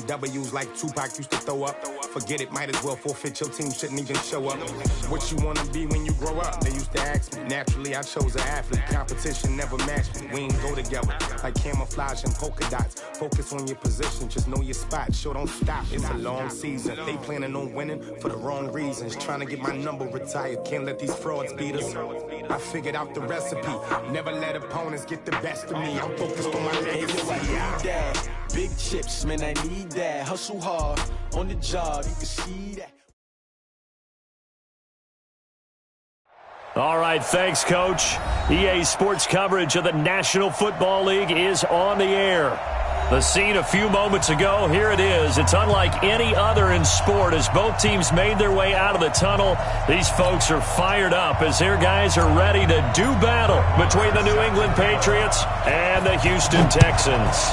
W's like Tupac used to throw up. Forget it, might as well forfeit. Your team shouldn't even show up. What you wanna be when you grow up? They used to ask me. Naturally, I chose an athlete. Competition never matched me. We ain't go together like camouflage and polka dots. Focus on your position, just know your spot. Sure, don't stop. It's a long season. They planning on winning for the wrong reasons. Trying to get my number retired. Can't let these frauds beat us. I figured out the recipe. Never let opponents get the best of me. I'm focused on my legacy. Big chips, man, I need that. Hustle hard on the job, you can see that. All right, thanks, Coach. EA Sports coverage of the National Football League is on the air. The scene a few moments ago, here it is. It's unlike any other in sport as both teams made their way out of the tunnel. These folks are fired up as their guys are ready to do battle between the New England Patriots and the Houston Texans.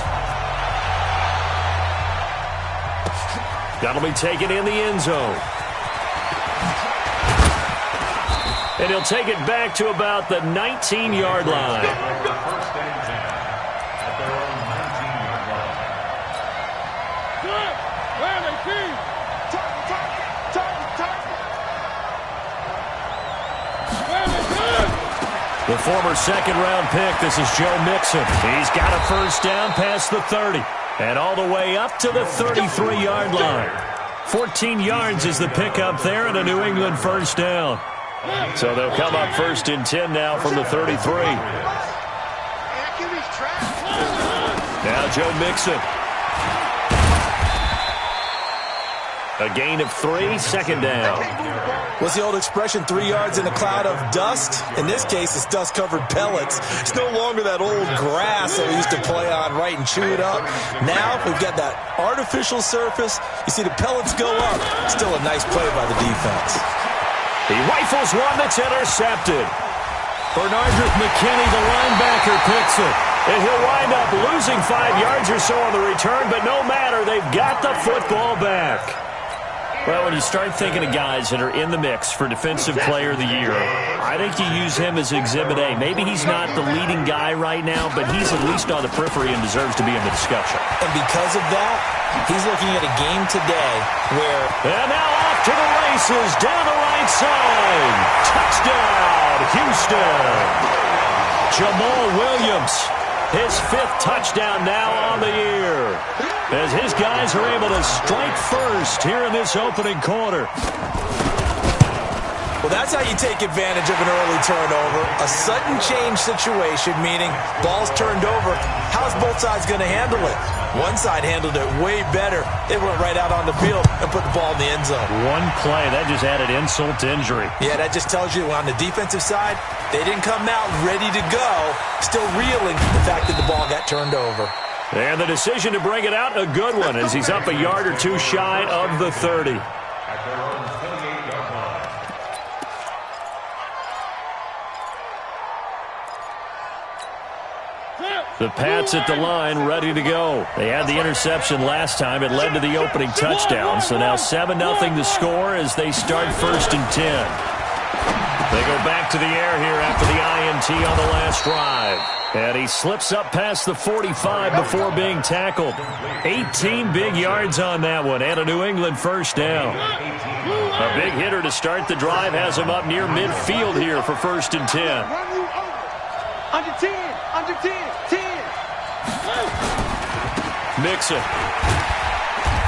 That'll be taken in the end zone. And he'll take it back to about the 19-yard line. The former second-round pick, this is Joe Mixon. He's got a first down past the 30. And all the way up to the 33-yard line. 14 yards is the pickup there and a New England first down. So they'll come up first and 10 now from the 33. Now Joe Mixon. A gain of 3, second down. What's the old expression, 3 yards in a cloud of dust? In this case, it's dust-covered pellets. It's no longer that old grass that we used to play on, right, and chew it up. Now we've got that artificial surface. You see the pellets go up. Still a nice play by the defense. He rifles one that's intercepted. Bernardus McKinney, the linebacker, picks it. And he'll wind up losing 5 yards or so on the return, but no matter, they've got the football back. Well, when you start thinking of guys that are in the mix for Defensive Player of the Year, I think you use him as Exhibit A. Maybe he's not the leading guy right now, but he's at least on the periphery and deserves to be in the discussion. And because of that, he's looking at a game today where... And now off to the races, down the right side. Touchdown, Houston. Jamal Williams, his 5th touchdown now on the year, as his guys are able to strike first here in this opening quarter. Well, that's how you take advantage of an early turnover. A sudden change situation, meaning ball's turned over. How's both sides going to handle it? One side handled it way better. They went right out on the field and put the ball in the end zone. One play, that just added insult to injury. Yeah, that just tells you on the defensive side, they didn't come out ready to go, still reeling the fact that the ball got turned over. And the decision to bring it out, a good one, as he's up a yard or two shy of the 30. The Pats at the line, ready to go. They had the interception last time. It led to the opening touchdown. So now 7-0 the score as they start first and 10. They go back to the air here after the INT on the last drive. And he slips up past the 45 before being tackled. 18 big yards on that one and a New England first down. A big hitter to start the drive has him up near midfield here for first and 10. Under 10, under 10, 10. Mixon.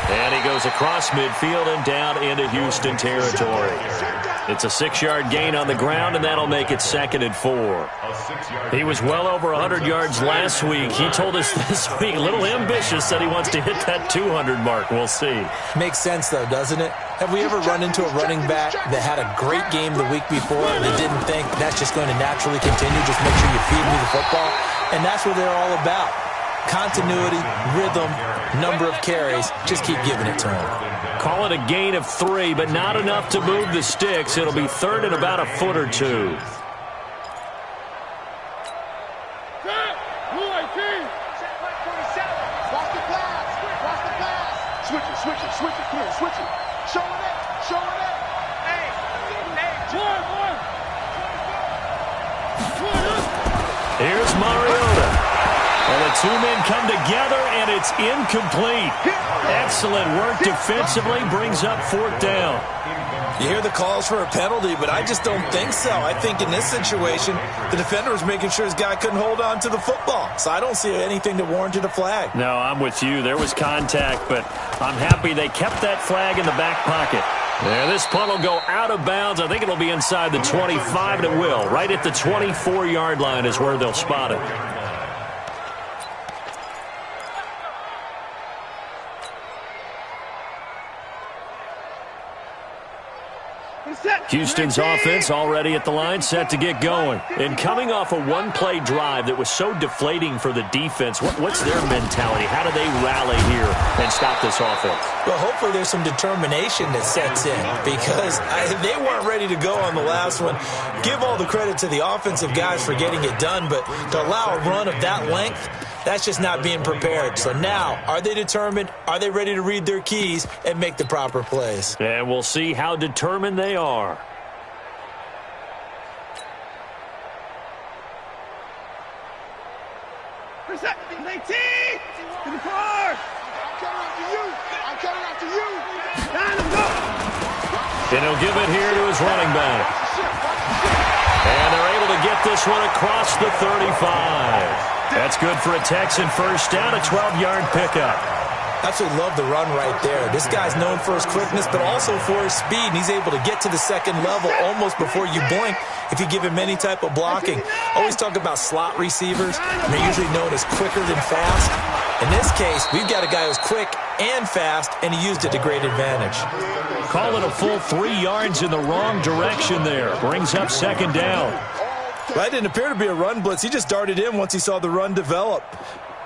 And he goes across midfield and down into Houston territory. It's a 6-yard gain on the ground, and that'll make it 2nd and 4. He was well over 100 yards last week. He told us this week, a little ambitious, that he wants to hit that 200 mark. We'll see. Makes sense, though, doesn't it? Have we ever run into a running back that had a great game the week before and that didn't think that's just going to naturally continue? Just make sure you feed me the football. And that's what they're all about. Continuity, rhythm, number of carries. Just keep giving it to him. Call it a gain of 3, but not enough to move the sticks. It'll be 3rd and about a foot or 2. Here's Mariota. And the Two men come together, and it's incomplete. Excellent work defensively, brings up 4th down. You hear the calls for a penalty, but I just don't think so. I think in this situation, the defender was making sure his guy couldn't hold on to the football. So I don't see anything that warranted a flag. No, I'm with you. There was contact, but I'm happy they kept that flag in the back pocket. Yeah, this punt will go out of bounds. I think it'll be inside the 25, and it will. Right at the 24-yard line is where they'll spot it. Houston's offense already at the line, set to get going. And coming off a one-play drive that was so deflating for the defense, what's their mentality? How do they rally here and stop this offense? Well, hopefully there's some determination that sets in because they weren't ready to go on the last one. Give all the credit to the offensive guys for getting it done, but to allow a run of that length, that's just not being prepared. So now, are they determined? Are they ready to read their keys and make the proper plays? And we'll see how determined they are. And he'll give it here to his running back. And they're able to get this one across the 35. That's good for a Texan first down, a 12-yard pickup. Absolutely love the run right there. This guy's known for his quickness, but also for his speed, and he's able to get to the second level almost before you blink if you give him any type of blocking. Always talk about slot receivers, and they're usually known as quicker than fast. In this case, we've got a guy who's quick and fast, and he used it to great advantage. Call it a full 3 yards in the wrong direction there. Brings up 2nd down. That didn't appear to be a run blitz. He just darted in once he saw the run develop.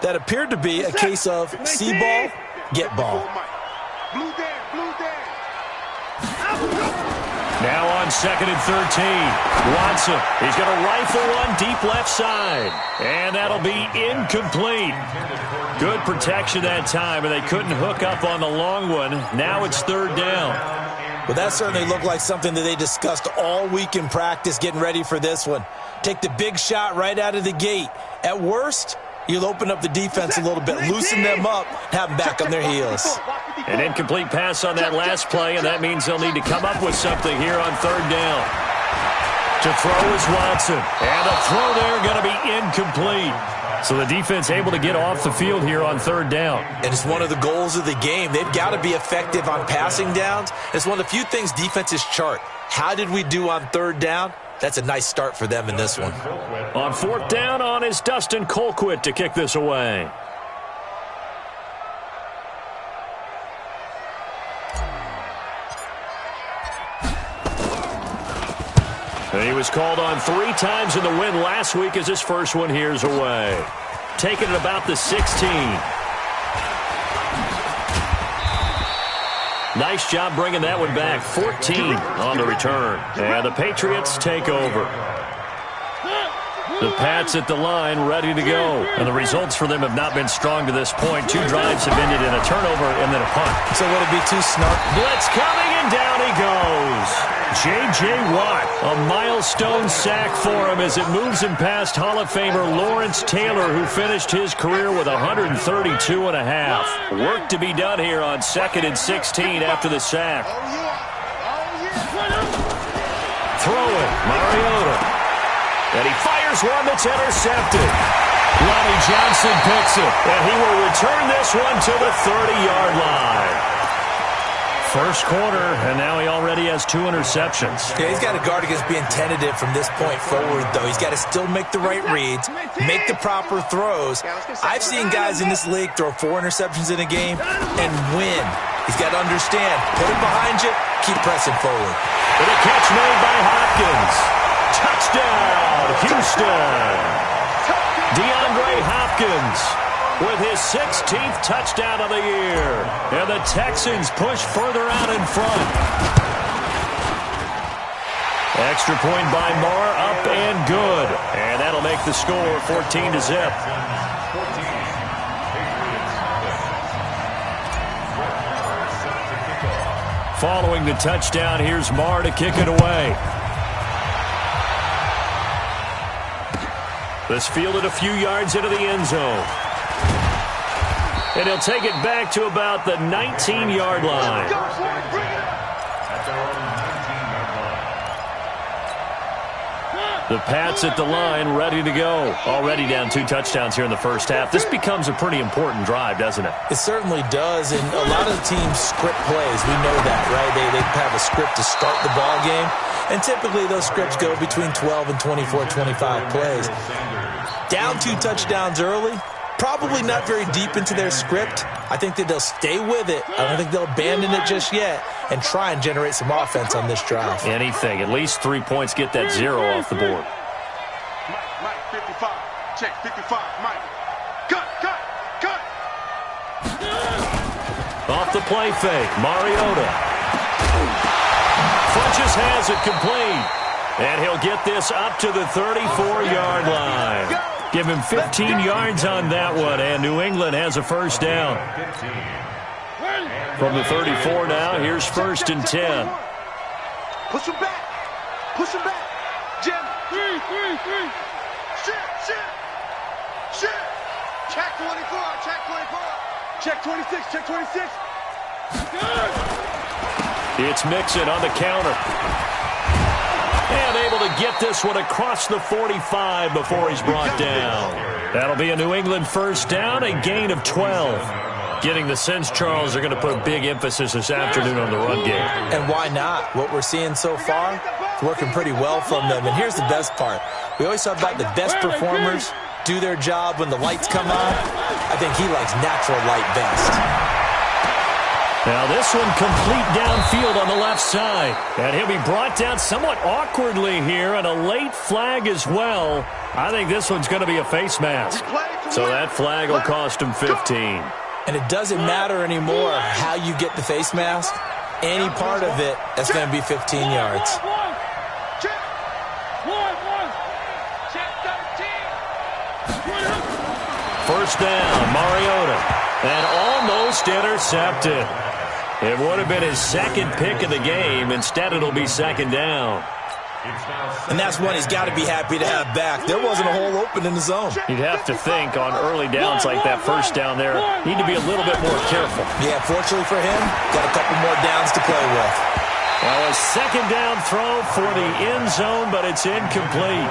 That appeared to be a case of see ball, get ball. Now on 2nd and 13. Watson, he's going to rifle one deep left side. And that'll be incomplete. Good protection that time, and they couldn't hook up on the long one. Now it's 3rd down. Well, that certainly looked like something that they discussed all week in practice getting ready for this one. Take the big shot right out of the gate. At worst, you'll open up the defense a little bit, loosen them up, have them back on their heels. An incomplete pass on that last play, and that means they'll need to come up with something here on 3rd down. To throw is Watson, and the throw there going to be incomplete. So the defense able to get off the field here on 3rd down. And it's one of the goals of the game. They've got to be effective on passing downs. It's one of the few things defenses chart. How did we do on 3rd down? That's a nice start for them in this one. On 4th down on is Dustin Colquitt to kick this away. And he was called on 3 times in the win last week as his first one here's away. Taking it about the 16. Nice job bringing that one back. 14 on the return. And the Patriots take over. The Pats at the line, ready to go. And the results for them have not been strong to this point. 2 drives have ended in a turnover and then a punt. So would it be too snug? Blitz coming, and down he goes. J.J. Watt, a milestone sack for him as it moves him past Hall of Famer Lawrence Taylor, who finished his career with 132 and a half. Work to be done here on 2nd and 16 after the sack. Throw it, Mariota. And he fires one that's intercepted. Lonnie Johnson picks it, and he will return this one to the 30-yard line. First quarter, and now he already has 2 interceptions. Yeah, he's got to guard against being tentative from this point forward, though. He's got to still make the right reads, make the proper throws. I've seen guys in this league throw 4 interceptions in a game and win. He's got to understand, put it behind you, keep pressing forward. With a catch made by Hopkins. Touchdown, Houston. DeAndre Hopkins with his 16th touchdown of the year. And the Texans push further out in front. Extra point by Marr, up and good. And that'll make the score 14-0. Following the touchdown, here's Marr to kick it away. This fielded a few yards into the end zone. And he'll take it back to about the 19-yard line. The Pats at the line, ready to go. Already down 2 touchdowns here in the first half. This becomes a pretty important drive, doesn't it? It certainly does, and a lot of the teams script plays. We know that, right? They have a script to start the ball game, and typically those scripts go between 12 and 24, 25 plays. Down 2 touchdowns early, probably not very deep into their script. I think that they'll stay with it. I don't think they'll abandon it just yet and try and generate some offense on this drive. Anything. At least 3 points, get that 0 off the board. Mike, 55. Check, 55. Mike. Cut. Off the play fake, Mariota. Funches has it complete. And he'll get this up to the 34-yard line. Give him 15 yards on that one, and New England has a first down. From the 34 now, here's 1st and 10. Push him back. Jim. 3. Shit. Check 24. Check 26. It's Mixon on the counter. And able to get this one across the 45 before he's brought down. That'll be a New England first down, a gain of 12. Getting the sense, Charles, they're going to put a big emphasis this afternoon on the run game. And why not? What we're seeing so far is working pretty well from them. And here's the best part. We always talk about the best performers do their job when the lights come on. I think he likes natural light best. Now this one complete downfield on the left side. And he'll be brought down somewhat awkwardly here, and a late flag as well. I think this one's going to be a face mask. So that flag will cost him 15. And it doesn't matter anymore how you get the face mask. Any part of it, that's going to be 15 yards. First down, Mariota. And almost intercepted. It would have been his second pick of the game. Instead, it'll be second down. And that's one he's got to be happy to have back. There wasn't a hole open in the zone. You'd have to think on early downs like that first down there, need to be a little bit more careful. Yeah, fortunately for him, got a couple more downs to play with. Well, a second down throw for the end zone, but it's incomplete.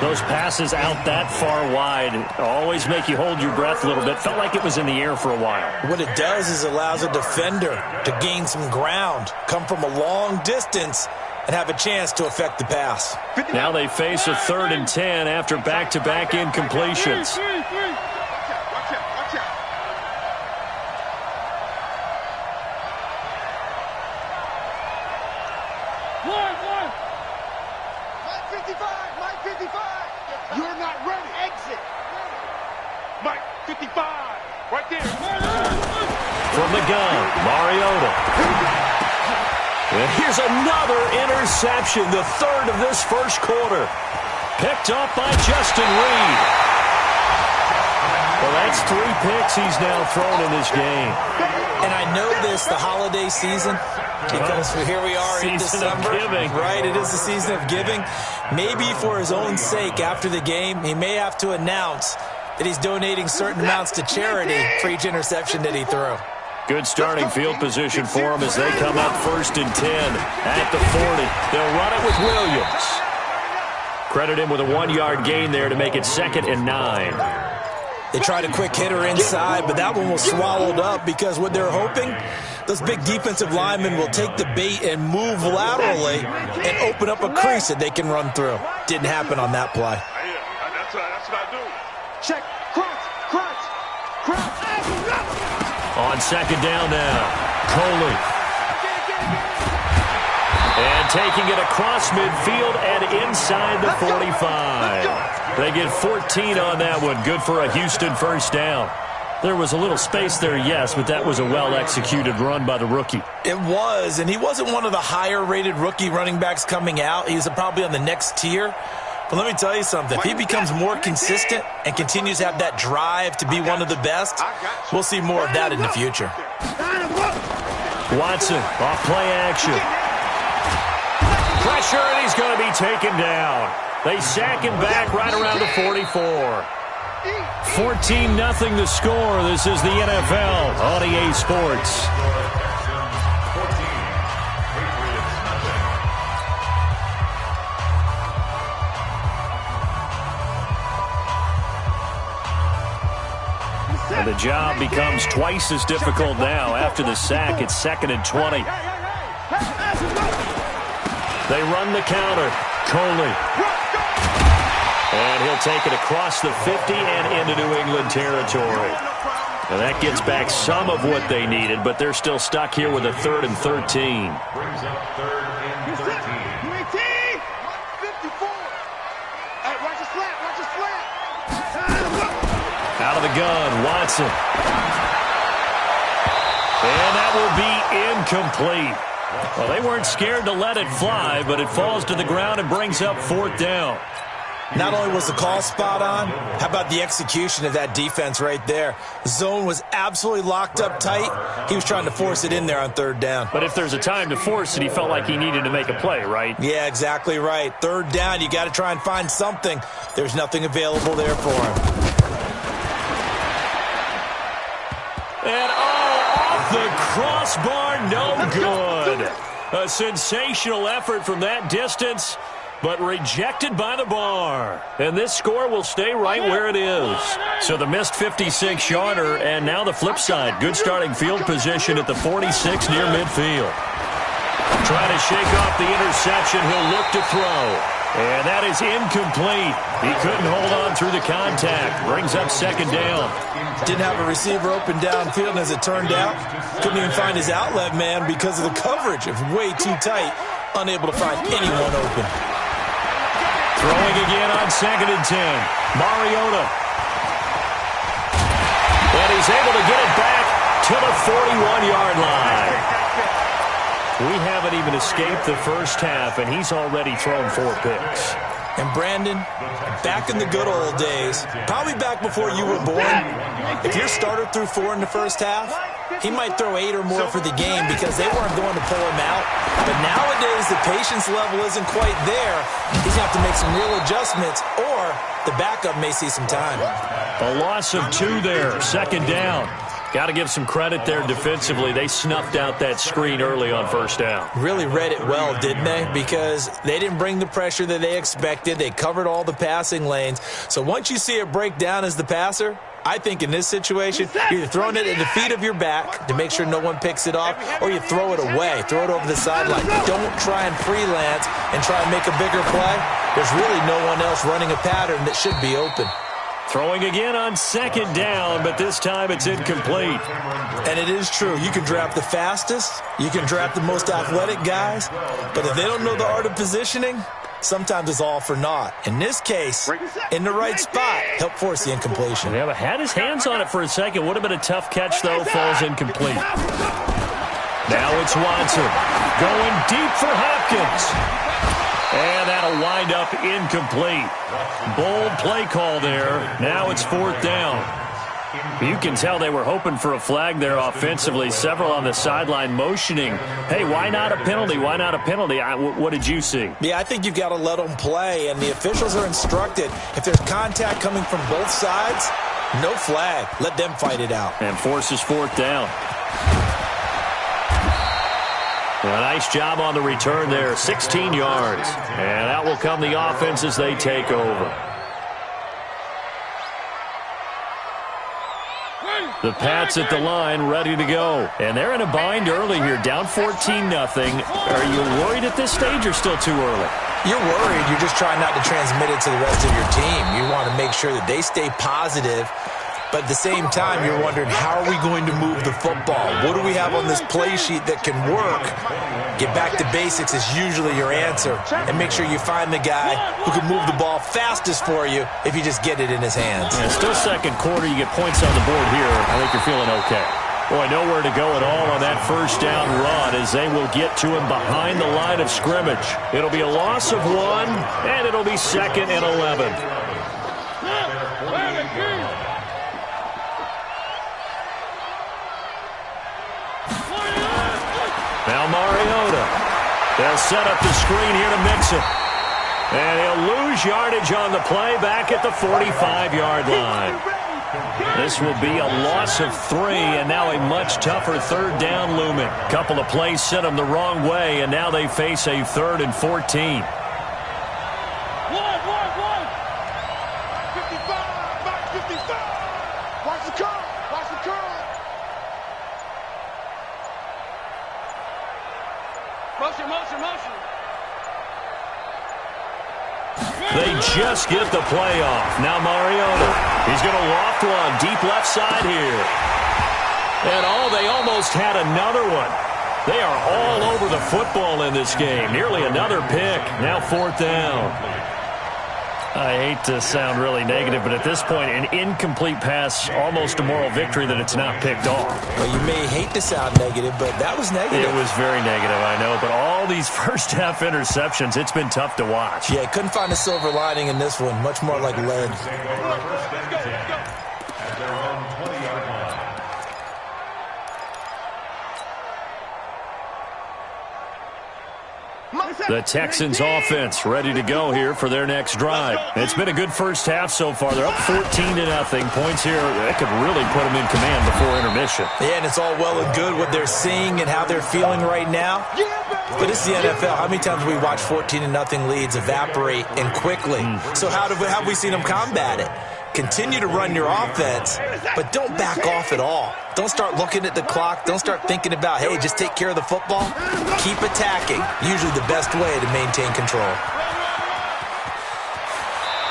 Those passes out that far wide always make you hold your breath a little bit. Felt like it was in the air for a while. What it does is allows a defender to gain some ground, come from a long distance, and have a chance to affect the pass. Now they face a 3rd and 10 after back-to-back incompletions. You're not ready. Exit. Mike, 55. Right there. From the gun, Mariota. And here's another interception, the 3rd of this first quarter. Picked off by Justin Reed. Well, that's 3 picks he's now thrown in this game. And I know this, the holiday season, because here we are in December. Right, it is the season of giving. Maybe for his own sake, after the game, he may have to announce that he's donating certain amounts to charity for each interception that he threw. Good starting field position for him as they come up 1st and 10 at the 40. They'll run it with Williams. Credit him with a 1-yard gain there to make it 2nd and 9. They tried a quick hitter inside, but that one was swallowed up because what they're hoping, those big defensive linemen will take the bait and move laterally and open up a crease that they can run through. Didn't happen on that play. That's what I do. Check. Crunch. On 2nd down now, Coley. And taking it across midfield and inside the 45. They get 14 on that one. Good for a Houston first down. There was a little space there, yes, but that was a well-executed run by the rookie. It was, and he wasn't one of the higher-rated rookie running backs coming out. He's probably on the next tier. But let me tell you something. If he becomes more consistent and continues to have that drive to be one of the best, we'll see more of that in the future. Watson, off play action. Pressure, and he's going to be taken down. They sack him back right around the 44. 14-0 the score. This is the NFL on EA Sports. And the job becomes twice as difficult now. After the sack, it's 2nd and 20. They run the counter. Coley. And he'll take it across the 50 and into New England territory. And that gets back some of what they needed, but they're still stuck here with a 3rd and 13. Brings up 3rd and 13. 54. Watch the slap, watch the slap. Out of the gun, Watson. And that will be incomplete. Well, they weren't scared to let it fly, but it falls to the ground and brings up 4th down. Not only was the call spot on, how about the execution of that defense right there? Zone was absolutely locked up tight. He was trying to force it in there on 3rd down. But if there's a time to force it, he felt like he needed to make a play, right? Yeah, exactly right. 3rd down, you got to try and find something. There's nothing available there for him. And off the crossbar, no good. A sensational effort from that distance, but rejected by the bar. And this score will stay right where it is. So the missed 56-yarder, and now the flip side. Good starting field position at the 46 near midfield. Trying to shake off the interception. He'll look to throw. And that is incomplete. He couldn't hold on through the contact. Brings up 2nd down. Didn't have a receiver open downfield, and as it turned out, couldn't even find his outlet man because of the coverage. It was way too tight. Unable to find anyone open. Throwing again on 2nd and 10. Mariota. And he's able to get it back to the 41-yard line. We haven't even escaped the first half, and he's already thrown 4 picks. And Brandon, back in the good old days, probably back before you were born, if your starter threw 4 in the first half, he might throw 8 or more for the game because they weren't going to pull him out. But nowadays, the patience level isn't quite there. He's going to have to make some real adjustments, or the backup may see some time. A loss of 2 there, 2nd down. Got to give some credit there defensively. They snuffed out that screen early on 1st down. Really read it well, didn't they? Because they didn't bring the pressure that they expected. They covered all the passing lanes. So once you see it break down as the passer, I think in this situation, you're either throwing it at the feet of your back to make sure no one picks it off, or you throw it away. Throw it over the sideline. Don't try and freelance and try and make a bigger play. There's really no one else running a pattern that should be open. Throwing again on 2nd down, but this time it's incomplete. And it is true. You can draft the fastest. You can draft the most athletic guys. But if they don't know the art of positioning, sometimes it's all for naught. In this case, in the right spot, help force the incompletion. Yeah, but had his hands on it for a second. Would have been a tough catch, though. Falls incomplete. Now it's Watson going deep for Hopkins. And that'll wind up incomplete. Bold play call there. Now it's 4th down. You can tell they were hoping for a flag there offensively. Several on the sideline motioning. Hey, why not a penalty? Why not a penalty? What did you see? Yeah, I think you've got to let them play, and the officials are instructed. If there's contact coming from both sides, no flag. Let them fight it out. And forces 4th down. A nice job on the return there, 16 yards. And out will come the offense as they take over. The Pats at the line, ready to go. And they're in a bind early here, down 14-0. Are you worried at this stage or still too early? You're worried. You're just trying not to transmit it to the rest of your team. You want to make sure that they stay positive. But at the same time, you're wondering, how are we going to move the football? What do we have on this play sheet that can work? Get back to basics is usually your answer. And make sure you find the guy who can move the ball fastest for you if you just get it in his hands. Yeah, still 2nd quarter. You get points on the board here. I think you're feeling okay. Boy, nowhere to go at all on that 1st down run as they will get to him behind the line of scrimmage. It'll be a loss of 1, and it'll be 2nd and 11. Now Mariota. They'll set up the screen here to mix it. And he'll lose yardage on the play back at the 45-yard line. This will be a loss of 3, and now a much tougher third down looming. Couple of plays sent them the wrong way, and now they face a 3rd and 14. 55. Watch the curl. Watch the curl. Motion, motion, motion. They just get the play off. Now Mariota. He's going to loft one deep left side here. And they almost had another one. They are all over the football in this game. Nearly another pick. Now 4th down. I hate to sound really negative, but at this point, an incomplete pass, almost a moral victory that it's not picked off. Well, you may hate to sound negative, but that was negative. It was very negative, I know. But all these first-half interceptions, it's been tough to watch. Yeah, couldn't find a silver lining in this one. Much more like lead. The Texans offense ready to go here for their next drive. It's been a good first half so far. They're up 14-0. Points here, that could really put them in command before intermission. Yeah, and it's all well and good what they're seeing and how they're feeling right now. But it's the NFL. How many times have we watched 14-0 leads evaporate and quickly? So how have we seen them combat it? Continue to run your offense, but don't back off at all. Don't start looking at the clock. Don't start thinking about, hey, just take care of the football. Keep attacking. Usually the best way to maintain control.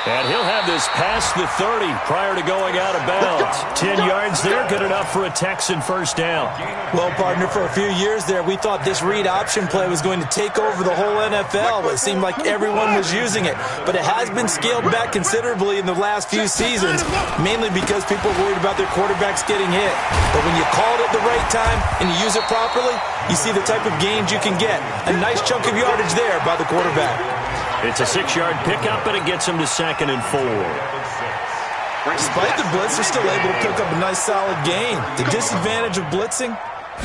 And he'll have this past the 30 prior to going out of bounds. 10 yards there, good enough for a Texan first down. Well, partner, for a few years there, we thought this read option play was going to take over the whole NFL. It seemed like everyone was using it. But it has been scaled back considerably in the last few seasons, mainly because people are worried about their quarterbacks getting hit. But when you call it at the right time and you use it properly, you see the type of gains you can get. A nice chunk of yardage there by the quarterback. It's a 6-yard pickup, and it gets him to 2nd and 4. Despite the blitz, they're still able to pick up a nice solid gain. The disadvantage of blitzing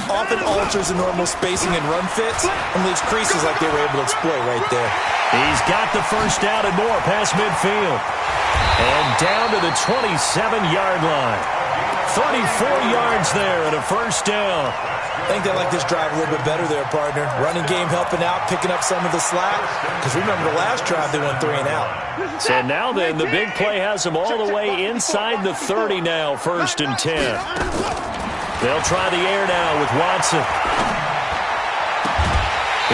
often alters the normal spacing and run fits and leaves creases like they were able to exploit right there. He's got the first down and more past midfield. And down to the 27-yard line. 34 yards there and a first down. I think they like this drive a little bit better there, partner. Running game helping out, picking up some of the slack. Because remember, the last drive they went 3 and out. So now then, the big play has them all the way inside the 30 now, 1st and 10. They'll try the air now with Watson.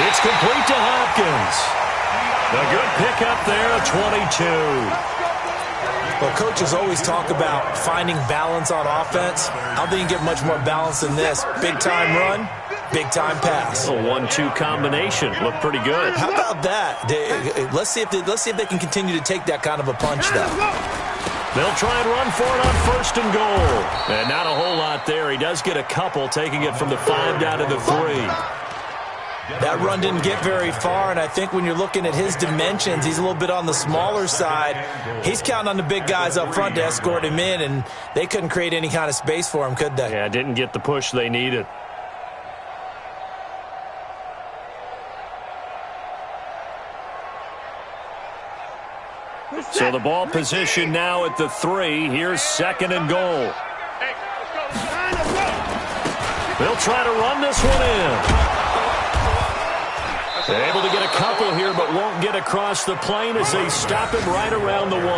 It's complete to Hopkins. A good pickup there, a 22. Well, coaches always talk about finding balance on offense. I don't think you can get much more balance than this. Big-time run, big-time pass. A 1-2 combination. Looked pretty good. How about that? Let's see if they can continue to take that kind of a punch, though. They'll try and run for it on 1st and goal. And not a whole lot there. He does get a couple, taking it from the 5 down to the 3. That run didn't get very far, and I think when you're looking at his dimensions, he's a little bit on the smaller side. He's counting on the big guys up front to escort him in, and they couldn't create any kind of space for him, could they? Yeah, didn't get the push they needed. So the ball position now at the 3. Here's 2nd and goal. They'll try to run this one in. They're able to get a couple here, but won't get across the plane as they stop him right around the 1. Oh,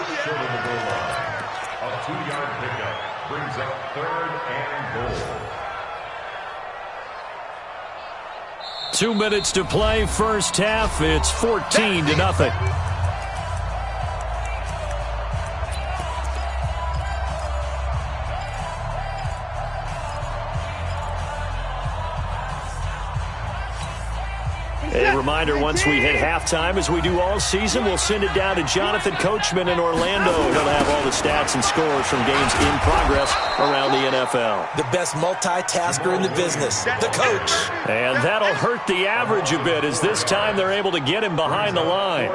yeah. A 2-yard pickup brings up 3rd and goal. 2 minutes to play, first half. It's 14-0. A reminder, once we hit halftime, as we do all season, we'll send it down to Jonathan Coachman in Orlando. He'll have all the stats and scores from games in progress around the NFL. The best multitasker in the business, the coach. And that'll hurt the average a bit, as this time they're able to get him behind the line.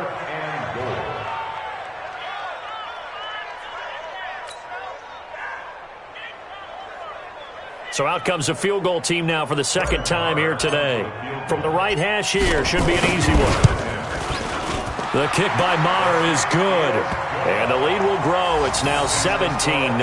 So out comes a field goal team now for the 2nd time here today. From the right hash here, should be an easy one. The kick by Maher is good. And the lead will grow. It's now 17-0.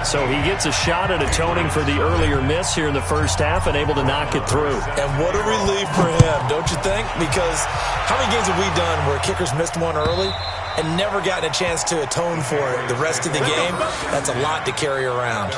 So he gets a shot at atoning for the earlier miss here in the first half and able to knock it through. And what a relief for him, don't you think? Because how many games have we done where kickers missed one early and never gotten a chance to atone for it the rest of the game? That's a lot to carry around.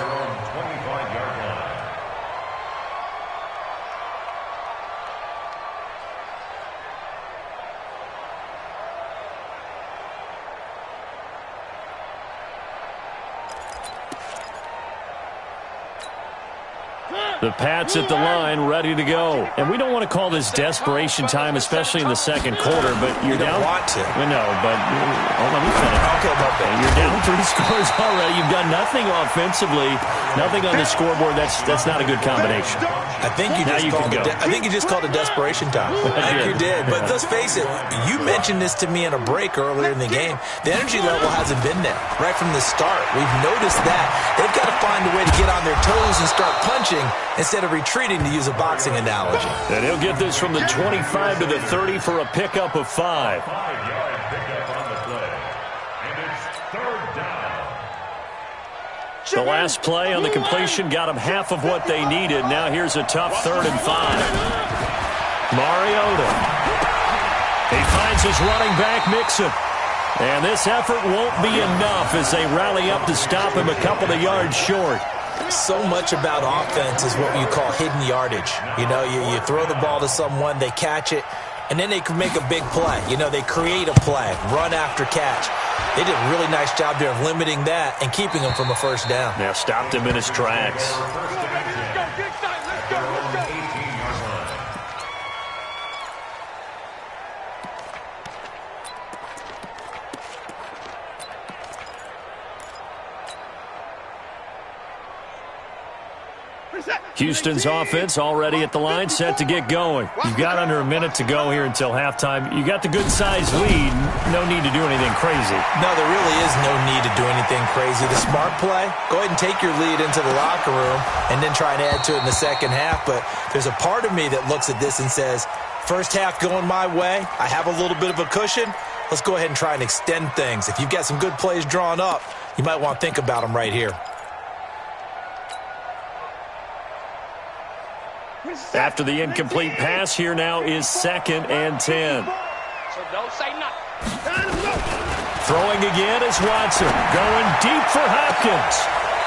The Pats at the line, ready to go. And we don't want to call this desperation time, especially in the second quarter, but you're down. You don't want to. No, but let me finish. Okay, okay. You're down 3 scores already. You've done nothing offensively, nothing on the scoreboard. That's not a good combination. I think you just called it desperation time. I think you did. But let's face it, you mentioned this to me in a break earlier in the game. The energy level hasn't been there right from the start. We've noticed that. They've got to find a way to get on their toes and start punching instead of retreating, to use a boxing analogy. And he'll get this from the 25 to the 30 for a pickup of 5. 5-yard pickup on the play. And it's 3rd down. The last play on the completion got them half of what they needed. Now here's a tough 3rd and 5. Mariota. He finds his running back, Mixon. And this effort won't be enough as they rally up to stop him a couple of yards short. So much about offense is what you call hidden yardage. You know, you throw the ball to someone, they catch it, and then they can make a big play. You know, they create a play, run after catch. They did a really nice job there of limiting that and keeping him from a first down. Now stopped him in his tracks. Houston's offense already at the line, set to get going. You've got under a minute to go here until halftime. You got the good-sized lead. No need to do anything crazy. No, there really is no need to do anything crazy. The smart play, go ahead and take your lead into the locker room and then try and add to it in the second half. But there's a part of me that looks at this and says, first half going my way, I have a little bit of a cushion. Let's go ahead and try and extend things. If you've got some good plays drawn up, you might want to think about them right here. After the incomplete pass, here now is 2nd and 10. So don't say nothing. Throwing again is Watson. Going deep for Hopkins.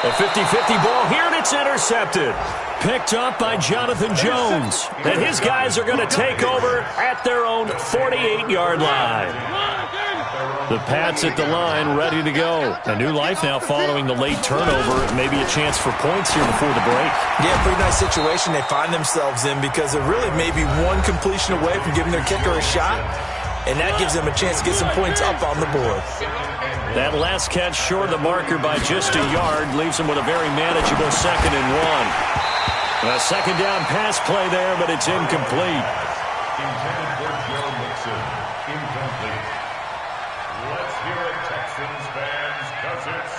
A 50-50 ball here, and it's intercepted. Picked up by Jonathan Jones. And his guys are going to take over at their own 48-yard line. The Pats at the line, ready to go. A new life now following the late turnover. Maybe a chance for points here before the break. Yeah, pretty nice situation they find themselves in because they're really maybe one completion away from giving their kicker a shot, and that gives them a chance to get some points up on the board. That last catch short of the marker by just a yard leaves them with a very manageable 2nd and 1. A second down pass play there, but it's incomplete. Intended for Joe Mixon. Incomplete. Let's hear it, Texans fans, because it's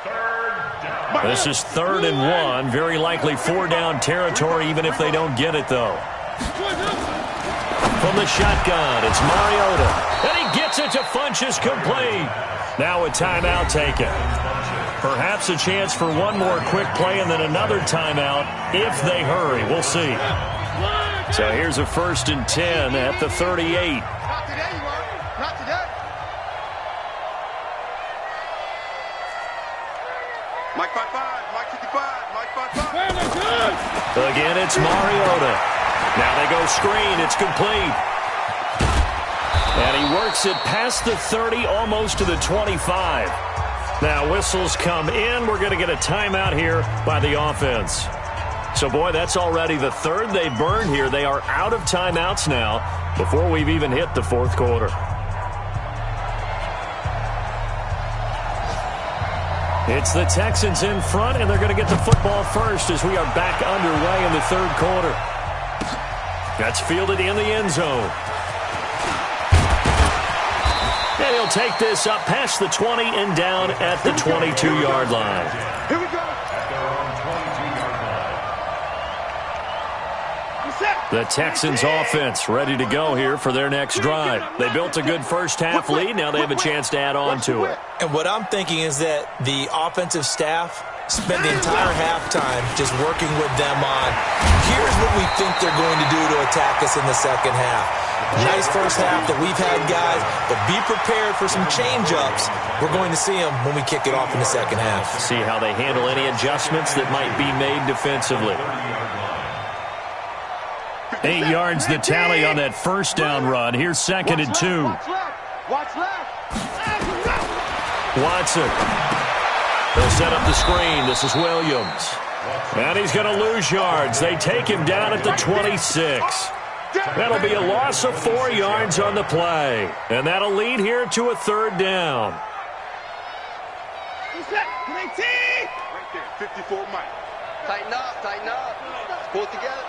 3rd down. This is 3rd and 1. Very likely 4-down territory, even if they don't get it, though. From the shotgun, it's Mariota. And he gets it to Funchess, complete. Now a timeout taken. Perhaps a chance for one more quick play and then another timeout if they hurry. We'll see. So here's a 1st and 10 at the 38. Not today, you are. Not today. Mike 5-5, Mike 55, Mike 5-5. Again, it's Mariota. Now they go screen. It's complete. And he works it past the 30, almost to the 25. Now whistles come in. We're going to get a timeout here by the offense. So, boy, that's already the 3rd they burned here. They are out of timeouts now before we've even hit the 4th quarter. It's the Texans in front, and they're going to get the football first as we are back underway in the 3rd quarter. That's fielded in the end zone. And he'll take this up past the 20 and down at the 22-yard line. Here we go. At their own 22-yard line. The Texans offense ready to go here for their next drive. They built a good first half lead. Now they have a chance to add on to it. And what I'm thinking is that the offensive staff spent the entire halftime just working with them on, here's what we think they're going to do to attack us in the second half. Nice first half that we've had, guys, but be prepared for some change-ups. We're going to see them when we kick it off in the second half. See how they handle any adjustments that might be made defensively. 8 yards the tally on that first down run. Here's 2nd and 2. Watch left. Watson. They'll set up the screen. This is Williams. And he's going to lose yards. They take him down at the 26. That'll be a loss of 4 yards on the play. And that'll lead here to a 3rd down. Right there, 54 Mike. Tighten up. Pull it together.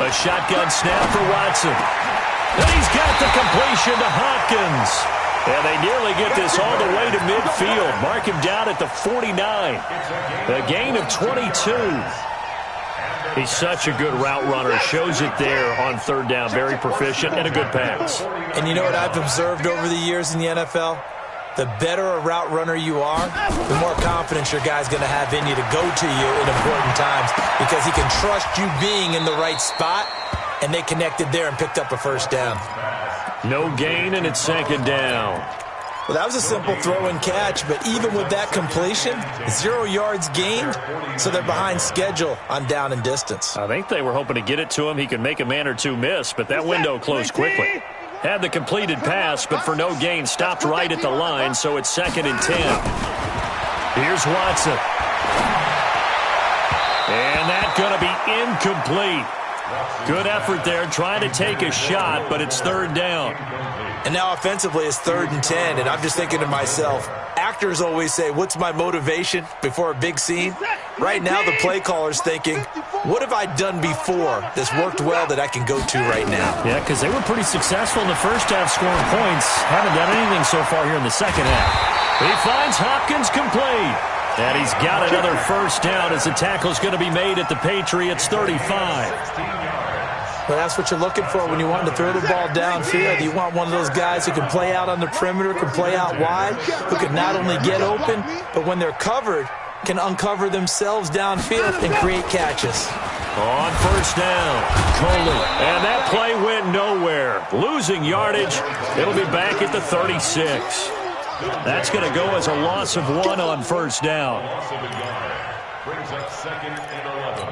A shotgun snap for Watson. And he's got the completion to Hopkins. And they nearly get this all the way to midfield. Mark him down at the 49. A gain of 22. He's such a good route runner. Shows it there on 3rd down. Very proficient and a good pass. And you know what I've observed over the years in the NFL? The better a route runner you are, the more confidence your guy's going to have in you to go to you in important times because he can trust you being in the right spot, and they connected there and picked up a 1st down. No gain, and it's 2nd down. Well, that was a simple throw and catch, but even with that completion, 0 yards gained, so they're behind schedule on down and distance. I think they were hoping to get it to him. He could make a man or two miss, but that window closed quickly. Had the completed pass, but for no gain, stopped right at the line, so it's 2nd and 10. Here's Watson. And that's going to be incomplete. Good effort there, trying to take a shot, but it's 3rd down. And now offensively it's 3rd and 10, and I'm just thinking to myself, actors always say, what's my motivation before a big scene? Right now the play caller's thinking, what have I done before that's worked well that I can go to right now? Yeah, because they were pretty successful in the first half scoring points. Haven't done anything so far here in the second half. He finds Hopkins complete. And he's got another 1st down as the tackle's going to be made at the Patriots 35. Well, that's what you're looking for when you want to throw the ball downfield. You want one of those guys who can play out on the perimeter, can play out wide, who can not only get open, but when they're covered, can uncover themselves downfield and create catches. On 1st down, Coley. And that play went nowhere. Losing yardage. It'll be back at the 36. That's going to go as a loss of 1 on 1st down. Loss of a yard. Brings up 2nd and 11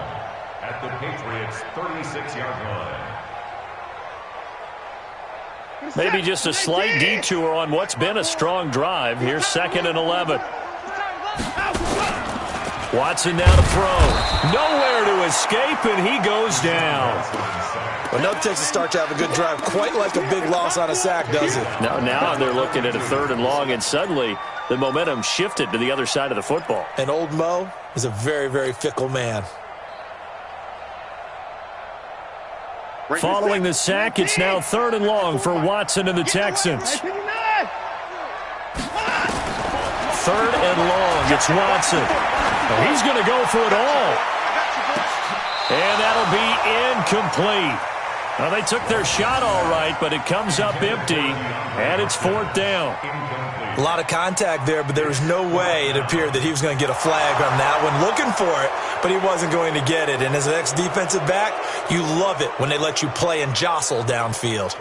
at the Patriots' 36-yard line. Maybe just a slight detour on what's been a strong drive. Here's 2nd and 11. Watson now to throw. Nowhere to escape, and he goes down. Well, no Texas start to have a good drive, quite like a big loss on a sack, does it? Now they're looking at a 3rd and long, and suddenly the momentum shifted to the other side of the football. And old Mo is a very, very fickle man. Following the sack, it's now 3rd and long for Watson and the Texans. 3rd and long, it's Watson. He's going to go for it all. And that'll be incomplete. Well, they took their shot all right, but it comes up empty, and it's 4th down. A lot of contact there, but there was no way it appeared that he was going to get a flag on that one. Looking for it, but he wasn't going to get it. And as an ex-defensive back, you love it when they let you play and jostle downfield.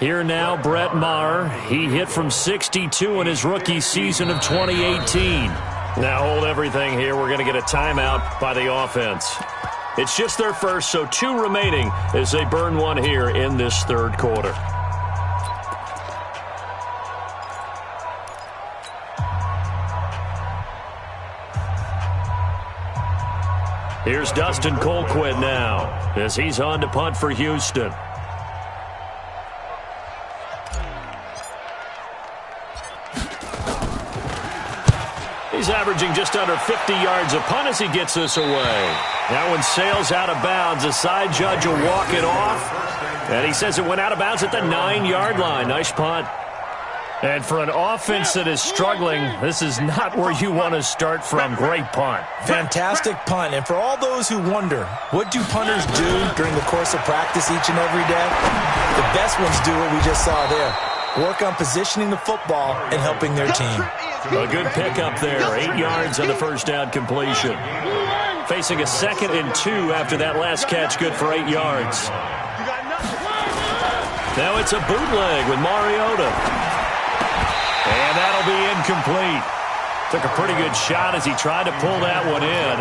Here now, Brett Maher. He hit from 62 in his rookie season of 2018. Now hold everything here. We're going to get a timeout by the offense. It's just their first, so 2 remaining as they burn 1 here in this 3rd quarter. Here's Dustin Colquitt now as he's on to punt for Houston. He's averaging just under 50 yards a punt as he gets this away. That one sails out of bounds. The side judge will walk it off. And he says it went out of bounds at the 9-yard line. Nice punt. And for an offense that is struggling, this is not where you want to start from. Great punt. Fantastic punt. And for all those who wonder, what do punters do during the course of practice each and every day? The best ones do what we just saw there. Work on positioning the football and helping their team. A good pickup there. 8 yards on the first down completion. Facing a 2nd and 2 after that last catch, good for 8 yards. Now it's a bootleg with Mariota. And that'll be incomplete. Took a pretty good shot as he tried to pull that one in.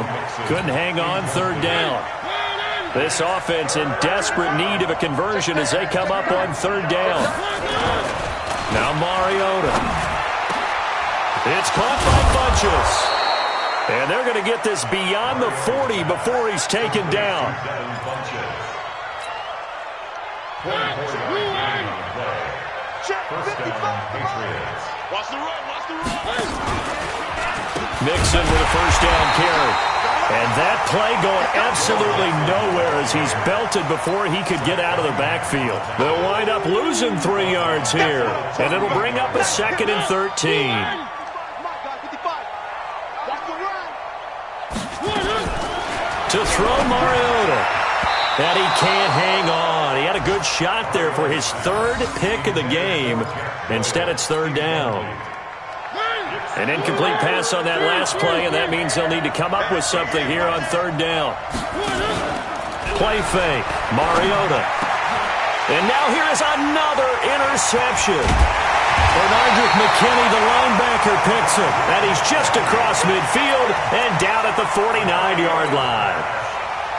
Couldn't hang on, 3rd down. This offense in desperate need of a conversion as they come up on 3rd down. Now Mariota. It's caught by Bunches. And they're going to get this beyond the 40 before he's taken down. First down, Patriots. Watch the run, watch the run. Mixon with a first down carry. And that play going absolutely nowhere as he's belted before he could get out of the backfield. They'll wind up losing 3 yards here. And it'll bring up a 2nd and 13. To throw Mariota. And he can't hang on. He had a good shot there for his 3rd pick of the game. Instead, it's 3rd down. An incomplete pass on that last play, and that means they'll need to come up with something here on 3rd down. Play fake. Mariota. And now here is another interception. Bernardrick McKinney, the linebacker, picks it. And he's just across midfield and down at the 49-yard line.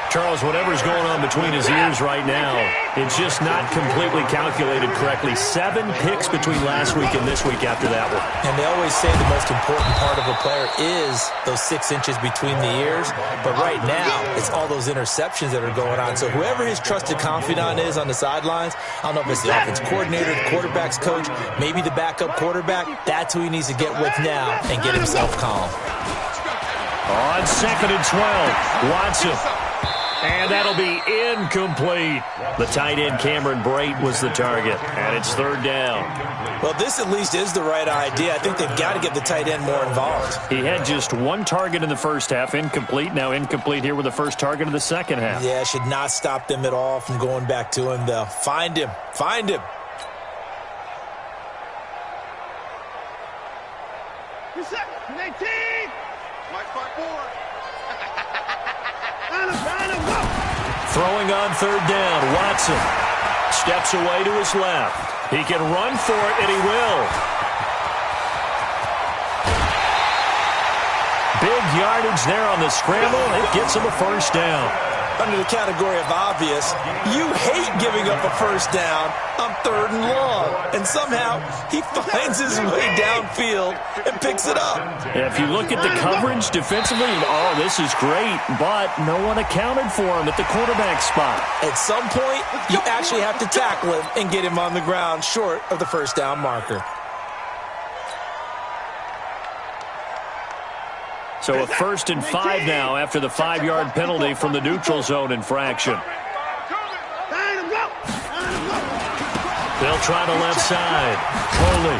Charles, whatever's going on between his ears right now, it's just not completely calculated correctly. 7 picks between last week and this week after that one. And they always say the most important part of a player is those 6 inches between the ears. But right now, it's all those interceptions that are going on. So whoever his trusted confidant is on the sidelines, I don't know if it's the offense coordinator, the quarterback's coach, maybe the backup quarterback, that's who he needs to get with now and get himself calm. On 2nd and 12, Watson. And that'll be incomplete. The tight end, Cameron Brate, was the target. And it's 3rd down. Well, this at least is the right idea. I think they've got to get the tight end more involved. He had just 1 target in the first half, incomplete. Now incomplete here with the first target of the second half. Yeah, should not stop them at all from going back to him, though. Find him. Find him. Throwing on 3rd down, Watson steps away to his left. He can run for it, and he will. Big yardage there on the scramble. It gets him a first down. Under the category of obvious, you hate giving up a first down on 3rd and long. And somehow, he finds his way downfield and picks it up. If you look at the coverage defensively, oh, this is great, but no one accounted for him at the quarterback spot. At some point, you actually have to tackle him and get him on the ground short of the first down marker. So a 1st and 5 now after the 5-yard penalty from the neutral zone infraction. They'll try the left side. Coley.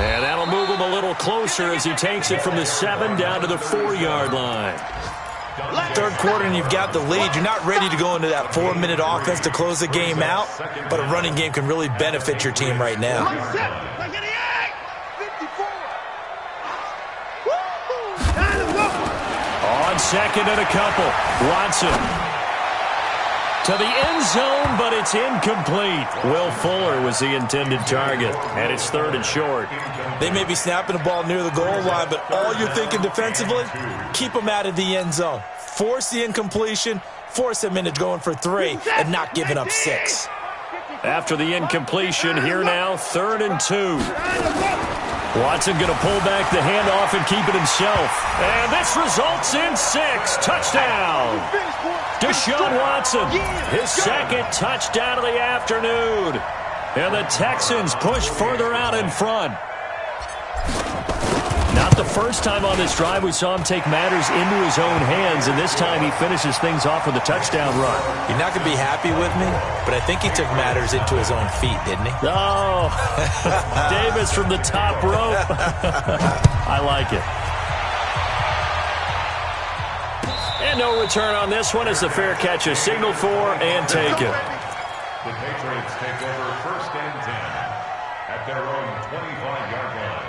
And that'll move him a little closer as he takes it from the 7 down to the 4-yard line. 3rd quarter and you've got the lead. You're not ready to go into that 4-minute offense to close the game out, but a running game can really benefit your team right now. On 2nd and a couple, Watson to the end zone, but it's incomplete. Will Fuller was the intended target, and it's 3rd and short. They may be snapping the ball near the goal line, but all you're thinking defensively, keep them out of the end zone. Force the incompletion, force them into going for 3, and not giving up 6. After the incompletion, here now, 3rd and 2. Watson going to pull back the handoff and keep it himself. And this results in 6. Touchdown. Deshaun Watson, his 2nd touchdown of the afternoon. And the Texans push further out in front. Not the first time on this drive we saw him take matters into his own hands, and this time he finishes things off with a touchdown run. You're not going to be happy with me, but I think he took matters into his own feet, didn't he? Oh, Davis from the top rope. I like it. And no return on this one as the fair catch is signaled for and taken. The Patriots take over 1st and 10 at their own 25-yard line.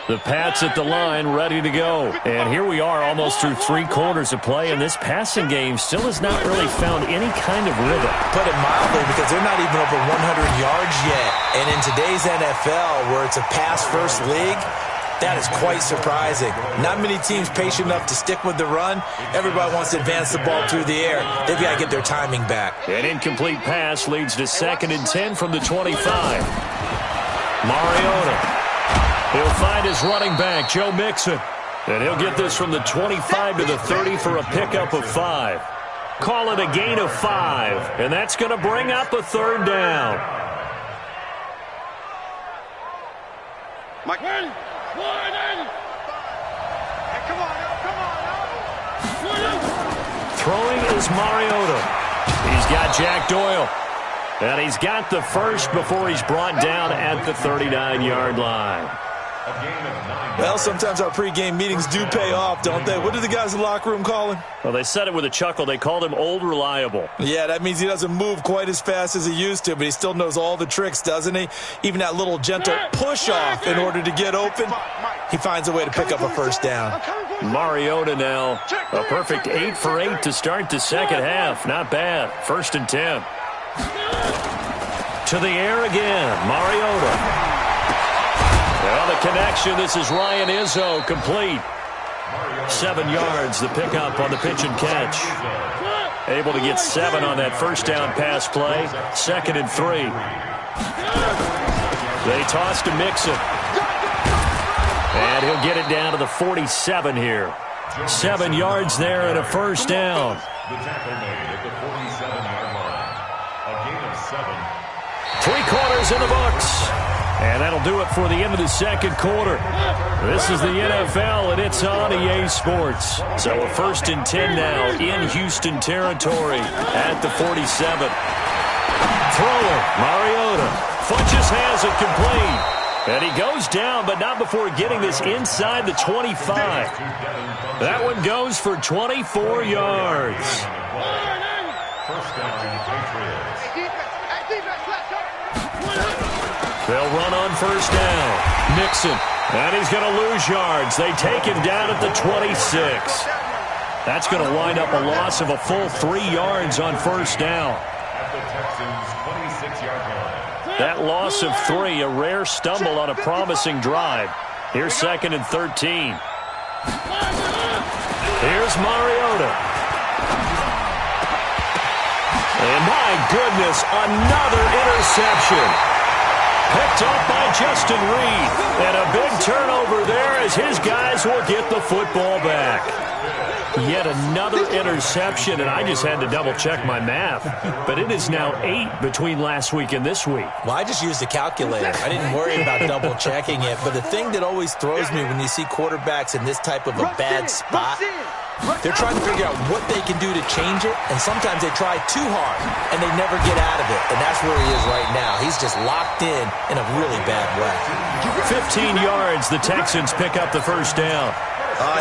The Pats at the line, ready to go. And here we are almost through 3 quarters of play, and this passing game still has not really found any kind of rhythm. Put it mildly, because they're not even over 100 yards yet. And in today's NFL, where it's a pass-first league, that is quite surprising. Not many teams patient enough to stick with the run. Everybody wants to advance the ball through the air. They've got to get their timing back. An incomplete pass leads to 2nd and 10 from the 25. Mariota. He'll find his running back, Joe Mixon. And he'll get this from the 25 to the 30 for a pickup of 5. Call it a gain of 5. And that's going to bring up a 3rd down. Mike. Hey, come on. Throwing is Mariota. He's got Jack Doyle. And he's got the first before he's brought down at the 39-yard line. Well, sometimes our pregame meetings do pay off, don't they? What do the guys in the locker room call him? Well, they said it with a chuckle. They called him Old Reliable. Yeah, that means he doesn't move quite as fast as he used to, but he still knows all the tricks, doesn't he? Even that little gentle push-off in order to get open, he finds a way to pick up a 1st down. Mariota now, a perfect 8 for 8 to start the second half. Not bad. 1st and 10. To the air again, Mariota. Well, the connection, this is Ryan Izzo, complete. 7 yards, the pickup on the pitch and catch. Able to get 7 on that 1st down pass play. 2nd and 3. They toss to Mixon. And he'll get it down to the 47 here. 7 yards there and a 1st down. The tackle made at the 47-yard line. A gain of 7. 3 quarters in the books. And that'll do it for the end of the second quarter. This is the NFL, and it's on EA Sports. So a 1st and 10 now in Houston territory at the 47. Thrower, Mariota. Funches has it complete. And he goes down, but not before getting this inside the 25. That one goes for 24 yards. 1st down, Patriots. They'll run on 1st down. Mixon. And he's going to lose yards. They take him down at the 26. That's going to wind up a loss of a full 3 yards on 1st down. At the Texans' 26-yard line. That loss of 3, a rare stumble on a promising drive. Here's 2nd and 13. Here's Mariota. And my goodness, another interception. Picked up by Justin Reed. And a big turnover there as his guys will get the football back. Yet another interception, and I just had to double-check my math. But it is now 8 between last week and this week. Well, I just used a calculator. I didn't worry about double-checking it. But the thing that always throws me when you see quarterbacks in this type of a bad spot, they're trying to figure out what they can do to change it, and sometimes they try too hard, and they never get out of it. And that's where he is right now. He's just locked in a really bad way. 15 yards, the Texans pick up the 1st down.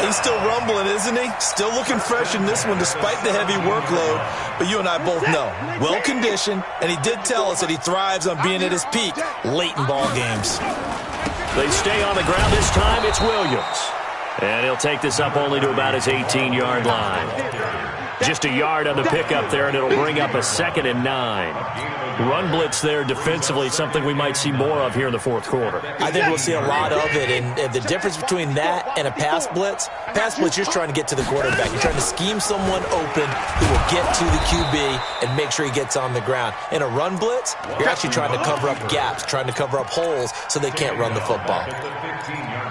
He's still rumbling, isn't he? Still looking fresh in this one despite the heavy workload. But you and I both know, well-conditioned, and he did tell us that he thrives on being at his peak late in ball games. They stay on the ground this time. It's Williams. And he'll take this up only to about his 18-yard line. Just a yard on the pickup there, and it'll bring up a 2nd and 9. Run blitz there defensively, something we might see more of here in the 4th quarter. I think we'll see a lot of it, and the difference between that and a pass blitz, you're just trying to get to the quarterback. You're trying to scheme someone open who will get to the QB and make sure he gets on the ground. In a run blitz, you're actually trying to cover up gaps, trying to cover up holes so they can't run the football.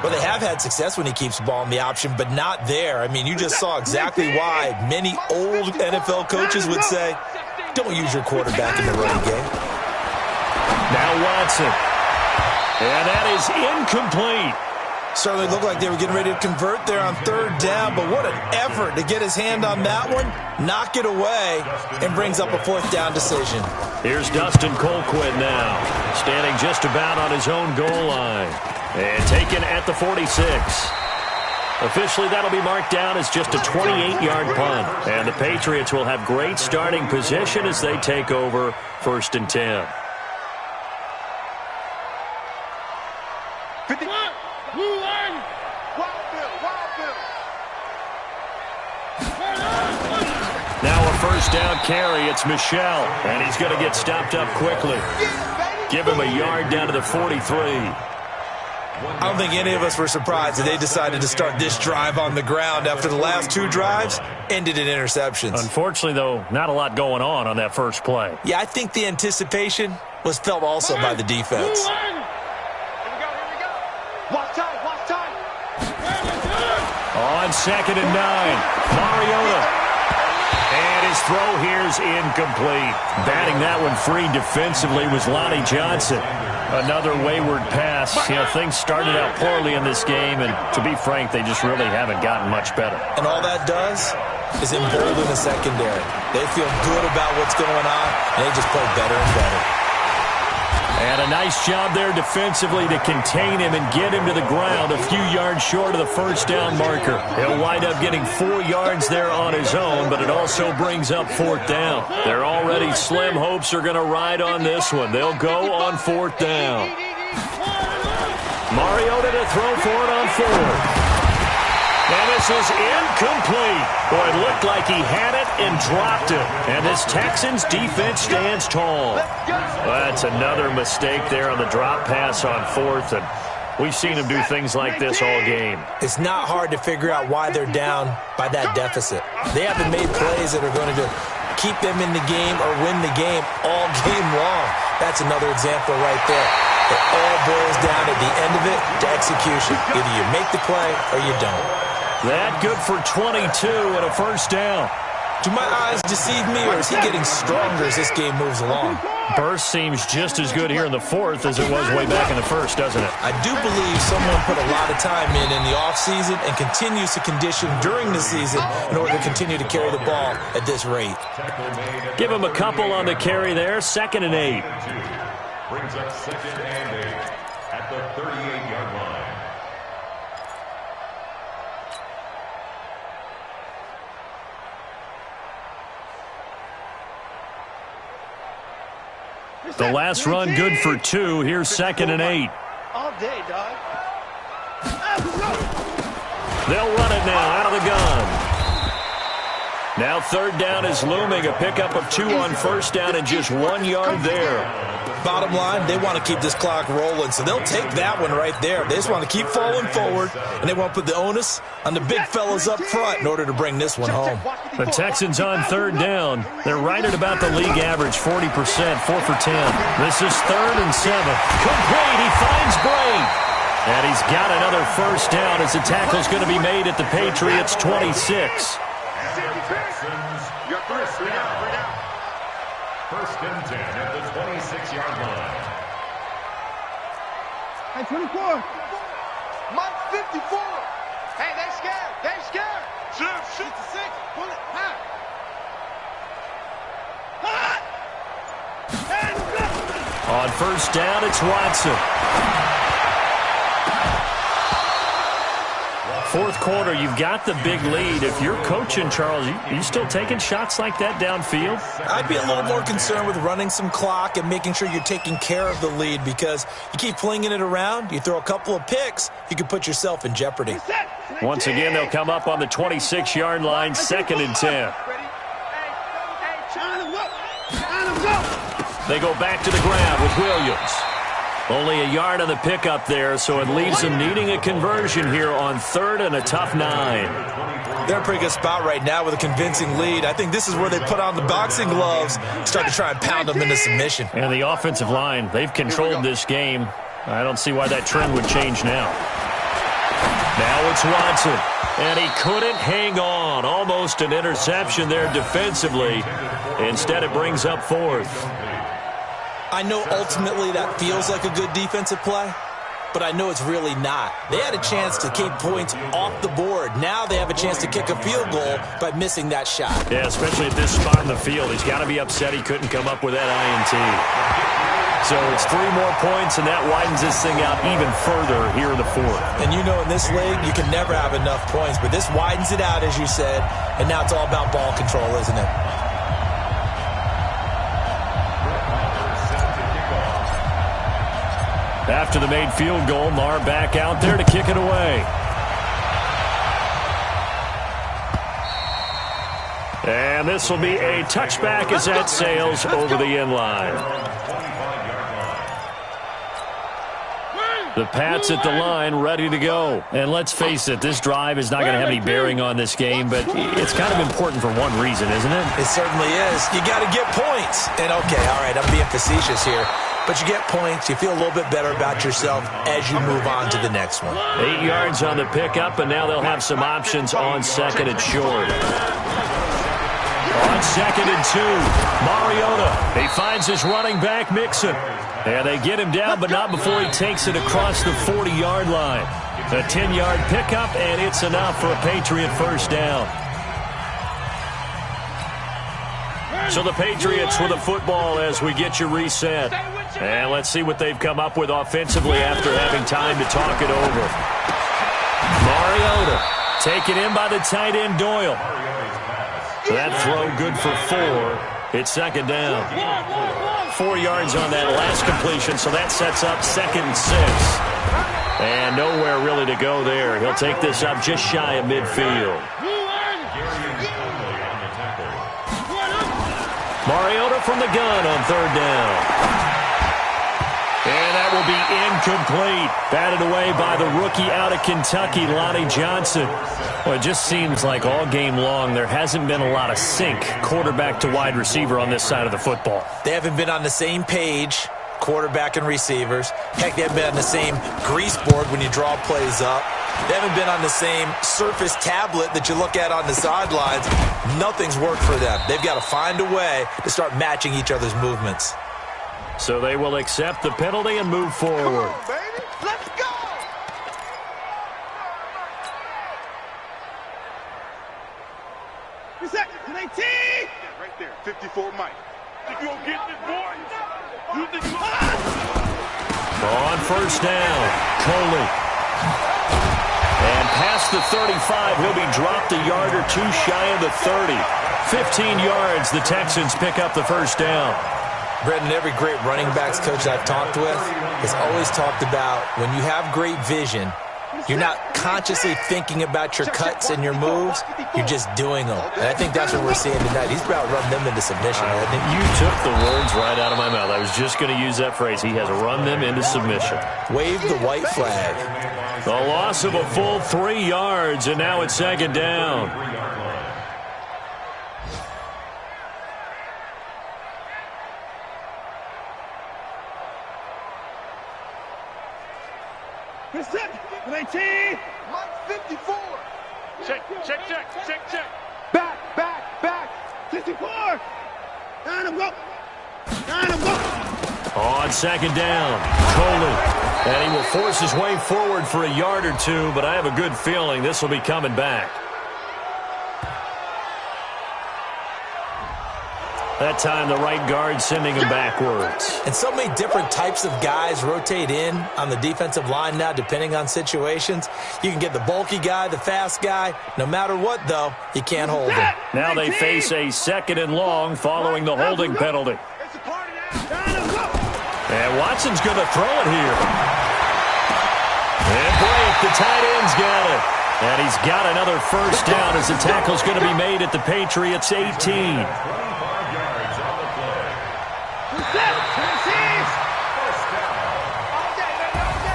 Well, they have had success when he keeps the ball in the option, but not there. I mean, you just saw exactly why many old NFL coaches would say, don't use your quarterback in the running game. Now Watson. And that is incomplete. Certainly looked like they were getting ready to convert there on third down, but what an effort to get his hand on that one, knock it away, and brings up a fourth down decision. Here's Dustin Colquitt now, standing just about on his own goal line. And taken at the 46. Officially, that'll be marked down as just a 28-yard punt. And the Patriots will have great starting position as they take over 1st and 10. Now a first down carry. It's Michel, and he's going to get stopped up quickly. Give him a yard down to the 43. I don't think any of us were surprised that they decided to start this drive on the ground after the last 2 drives ended in interceptions. Unfortunately, though, not a lot going on that first play. Yeah, I think the anticipation was felt also by the defense. Here we go. Watch time. On 2nd and 9, Mariota. And his throw here is incomplete. Batting that one free defensively was Lonnie Johnson. Another wayward pass. You know, things started out poorly in this game, and to be frank, they just really haven't gotten much better. And all that does is embolden the secondary. They feel good about what's going on, and they just play better and better. And a nice job there defensively to contain him and get him to the ground a few yards short of the first down marker. He'll wind up getting 4 yards there on his own, but it also brings up 4th down. Their already slim hopes are going to ride on this one. They'll go on 4th down. Mariota to throw for it on 4th. And this is incomplete. Boy, it looked like he had it and dropped it. And this Texans defense stands tall. That's another mistake there on the drop pass on 4th. And we've seen him do things like this all game. It's not hard to figure out why they're down by that deficit. They haven't made plays that are going to keep them in the game or win the game all game long. That's another example right there. It all boils down at the end of it to execution. Either you make the play or you don't. That good for 22 and a first down. Do my eyes deceive me, or is he getting stronger as this game moves along? Burst seems just as good here in the 4th as it was way back in the 1st, doesn't it? I do believe someone put a lot of time in the offseason and continues to condition during the season in order to continue to carry the ball at this rate. Give him a couple on the carry there. 2nd and 8. Brings up 2nd and 8 at the 38-yard line. The last run good for 2. Here's 2nd and 8. All day, dog. They'll run it now out of the gun. Now 3rd down is looming. A pickup of 2 on 1st down and just 1 yard there. Bottom line, they want to keep this clock rolling, so they'll take that one right there. They just want to keep falling forward, and they want to put the onus on the big fellas up front in order to bring this one home. The Texans on 3rd down. They're right at about the league average, 40%, 4 for 10. This is 3rd and 7. Complete. He finds Bray. And he's got another first down as the tackle's going to be made at the Patriots' 26. First and 10 at the 26-yard line. Hey, 24. Mike 54. Hey, they scared. Shoot the 6. Pull it. On first down, it's Watson. 4th quarter, you've got the big lead. If you're coaching, Charles, you still taking shots like that downfield? I'd be a little more concerned with running some clock and making sure you're taking care of the lead, because you keep flinging it around, you throw a couple of picks, you can put yourself in jeopardy. Once again, they'll come up on the 26-yard line, 2nd and 10. They go back to the ground with Williams. Only a yard on the pickup there, so it leaves them needing a conversion here on 3rd and a tough 9. They're in a pretty good spot right now with a convincing lead. I think this is where they put on the boxing gloves, start to try and pound them into submission. And the offensive line, they've controlled this game. I don't see why that trend would change now. Now it's Watson, and he couldn't hang on. Almost an interception there defensively. Instead, it brings up 4th. I know ultimately that feels like a good defensive play, but I know it's really not. They had a chance to keep points off the board. Now they have a chance to kick a field goal by missing that shot. Yeah, especially at this spot in the field. He's got to be upset he couldn't come up with that INT. So it's 3 more points, and that widens this thing out even further here in the fourth. And you know in this league, you can never have enough points, but this widens it out, as you said, and now it's all about ball control, isn't it? After the made field goal, Marr back out there to kick it away. And this will be a touchback as that sails over the end line. The Pats at the line, ready to go. And let's face it, this drive is not going to have any bearing on this game, but it's kind of important for one reason, isn't it? It certainly is. You got to get points. And, okay, all right, I'm being facetious here. But you get points, you feel a little bit better about yourself as you move on to the next one. 8 yards on the pickup, and now they'll have some options on second and short. On second and 2, Mariota. He finds his running back, Mixon. And they get him down, but not before he takes it across the 40-yard line. A 10-yard pickup, and it's enough for a Patriot first down. So the Patriots with the football as we get you reset. And let's see what they've come up with offensively after having time to talk it over. Mariota taken in by the tight end Doyle. That throw good for 4. It's second down. 4 yards on that last completion, so that sets up second and 6. And nowhere really to go there. He'll take this up just shy of midfield. Mariota from the gun on third down. And that will be incomplete. Batted away by the rookie out of Kentucky, Lonnie Johnson. Well, it just seems like all game long there hasn't been a lot of sync quarterback to wide receiver on this side of the football. They haven't been on the same page, quarterback and receivers. Heck, they haven't been on the same grease board when you draw plays up. They haven't been on the same surface tablet that you look at on the sidelines. Nothing's worked for them. They've got to find a way to start matching each other's movements. So they will accept the penalty and move forward. Come on, baby. Let's go. Reset. 18. Yeah, right there. 54 Mike. Think you gonna get this, boy? You think you On first down, Coley. And past the 35, he'll be dropped a yard or two shy of the 30. 15 yards, the Texans pick up the first down. Brendan, every great running backs coach I've talked with has always talked about when you have great vision, you're not consciously thinking about your cuts and your moves. You're just doing them. And I think that's what we're seeing tonight. He's about to run them into submission. You took the words right out of my mouth. I was just going to use that phrase. He has run them into submission. Wave the white flag. The loss of a full 3 yards, and now it's second down. Reset. 19. Mike 54. Check. Back. 54. Down him go. On second down, Coley. And he will force his way forward for a yard or two, but I have a good feeling this will be coming back. That time, the right guard sending him backwards. And so many different types of guys rotate in on the defensive line now, depending on situations. You can get the bulky guy, the fast guy. No matter what, though, you can't hold him. Now they face a second and long following the holding penalty. And Watson's going to throw it here. And Blake, the tight end's got it. And he's got another first down as the tackle's going to be made at the Patriots' 18.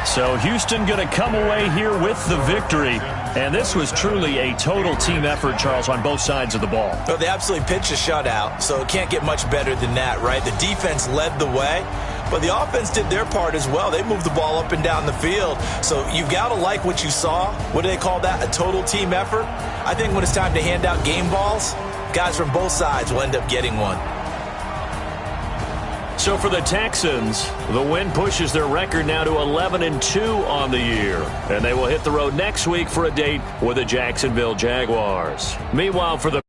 So Houston going to come away here with the victory. And this was truly a total team effort, Charles, on both sides of the ball. Well, they absolutely pitched a shutout, so it can't get much better than that, right? The defense led the way, but the offense did their part as well. They moved the ball up and down the field. So you've got to like what you saw. What do they call that? A total team effort? I think when it's time to hand out game balls, guys from both sides will end up getting one. So for the Texans, the win pushes their record now to 11-2 on the year. And they will hit the road next week for a date with the Jacksonville Jaguars. Meanwhile, for the